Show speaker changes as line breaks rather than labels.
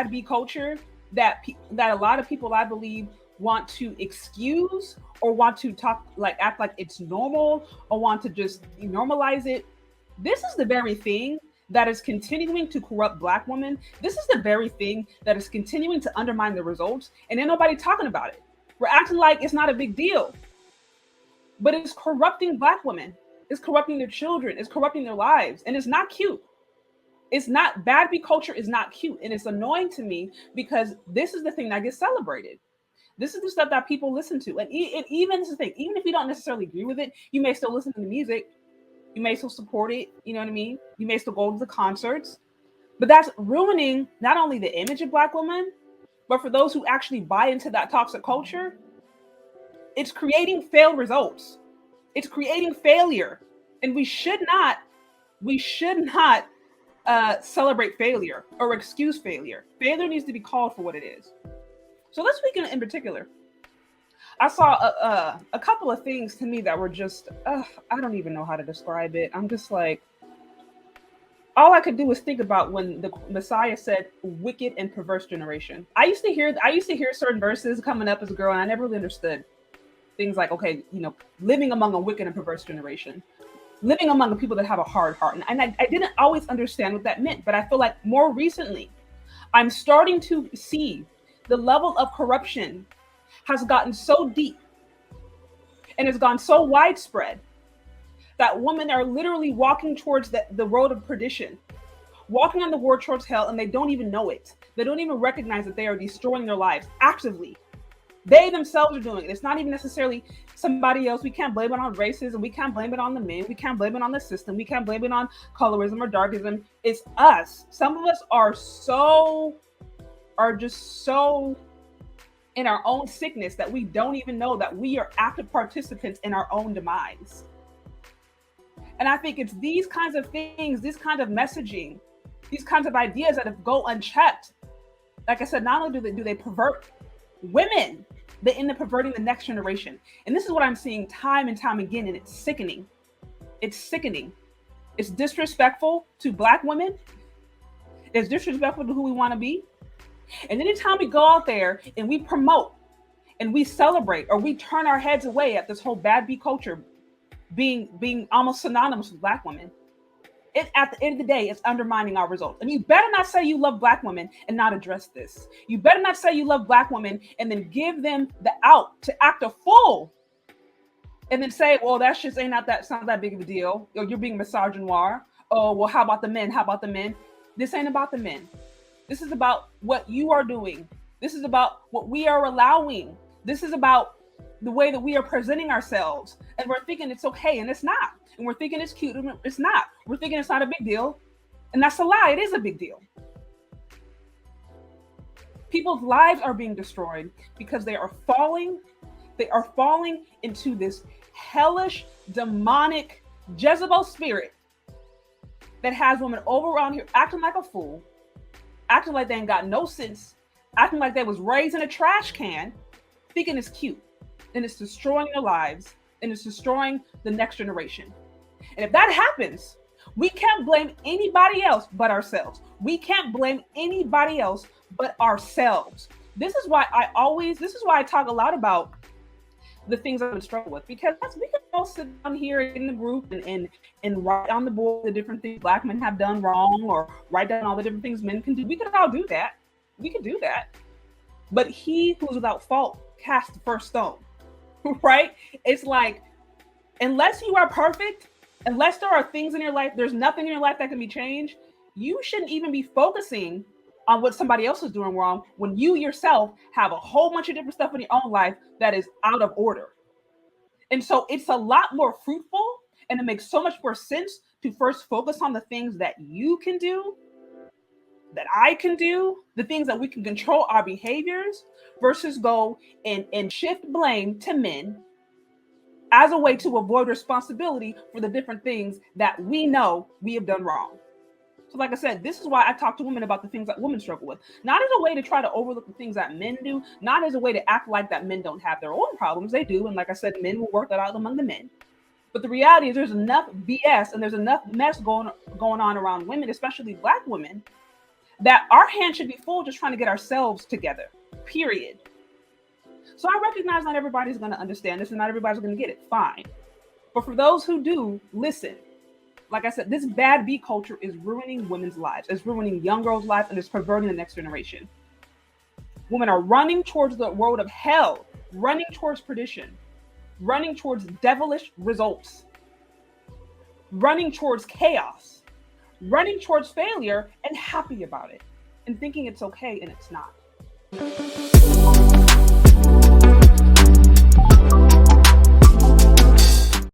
bad B culture that a lot of people, I believe, want to excuse or want to talk like act like it's normal or want to just normalize it. This is the very thing that is continuing to corrupt Black women. This is the very thing that is continuing to undermine the results, and ain't nobody talking about it. We're acting like it's not a big deal, but it's corrupting Black women. It's corrupting their children. It's corrupting their lives, and it's not cute. It's not bad. Be culture is not cute, and it's annoying to me because this is the thing that gets celebrated. This is the stuff that people listen to, and even this is the thing. Even if you don't necessarily agree with it, you may still listen to the music. You may still support it. You know what I mean? You may still go to the concerts, but that's ruining not only the image of Black women, but for those who actually buy into that toxic culture, it's creating failed results. It's creating failure, and we should not celebrate failure or excuse failure. Failure needs to be called for what it is. So this weekend in particular, I saw a couple of things to me that were just, I don't even know how to describe it. I'm just like, all I could do was think about when the Messiah said wicked and perverse generation. I used to hear certain verses coming up as a girl, and I never really understood things like, okay, living among a wicked and perverse generation, living among the people that have a hard heart. And I didn't always understand what that meant, but I feel like more recently, I'm starting to see the level of corruption has gotten so deep and has gone so widespread that women are literally walking towards the road of perdition, walking on the road towards hell, and they don't even know it. They don't even recognize that they are destroying their lives actively. They themselves are doing it. It's not even necessarily somebody else. We can't blame it on racism. We can't blame it on the men. We can't blame it on the system. We can't blame it on colorism or darkism. It's us. Some of us are just so in our own sickness that we don't even know that we are active participants in our own demise. And I think it's these kinds of things, this kind of messaging, these kinds of ideas that if go unchecked, like I said, not only do they pervert women, they end up perverting the next generation. And this is what I'm seeing time and time again, and it's sickening. It's sickening. It's disrespectful to Black women. It's disrespectful to who we want to be. And anytime we go out there and we promote and we celebrate or we turn our heads away at this whole bad B culture being almost synonymous with Black women, at the end of the day, it's undermining our results. And you better not say you love Black women and not address this. You better not say you love Black women and then give them the out to act a fool and then say, well, that shit it's not that big of a deal. You're being misogynoir. Oh, well, how about the men? How about the men? This ain't about the men. This is about what you are doing. This is about what we are allowing. This is about the way that we are presenting ourselves. And we're thinking it's okay, and it's not. And we're thinking it's cute, and it's not. We're thinking it's not a big deal. And that's a lie. It is a big deal. People's lives are being destroyed because they are falling into this hellish, demonic Jezebel spirit that has women over around here acting like a fool, acting like they ain't got no sense, acting like they was raised in a trash can, thinking it's cute. And it's destroying their lives, and it's destroying the next generation. And if that happens, we can't blame anybody else but ourselves. We can't blame anybody else but ourselves. This is why I talk a lot about the things I've been struggling with, because we can all sit down here in the group and write on the board the different things Black men have done wrong, or write down all the different things men can do. We could all do that. We could do that. But he who is without fault cast the first stone, right? It's like, unless you are perfect, unless there are things in your life, there's nothing in your life that can be changed, you shouldn't even be focusing on what somebody else is doing wrong when you yourself have a whole bunch of different stuff in your own life that is out of order. And so it's a lot more fruitful, and it makes so much more sense to first focus on the things that you can do, that I can do, the things that we can control our behaviors, versus go and shift blame to men as a way to avoid responsibility for the different things that we know we have done wrong. So like I said, this is why I talk to women about the things that women struggle with, not as a way to try to overlook the things that men do, not as a way to act like that men don't have their own problems. They do. And like I said, men will work that out among the men. But the reality is there's enough BS and there's enough mess going on around women, especially Black women, that our hands should be full just trying to get ourselves together, period. So I recognize not everybody's going to understand this and not everybody's going to get it. Fine. But for those who do, listen. Like I said, this bad B culture is ruining women's lives. It's ruining young girls' lives, and it's perverting the next generation. Women are running towards the road of hell, running towards perdition, running towards devilish results, running towards chaos, running towards failure, and happy about it, and thinking it's okay, and it's not.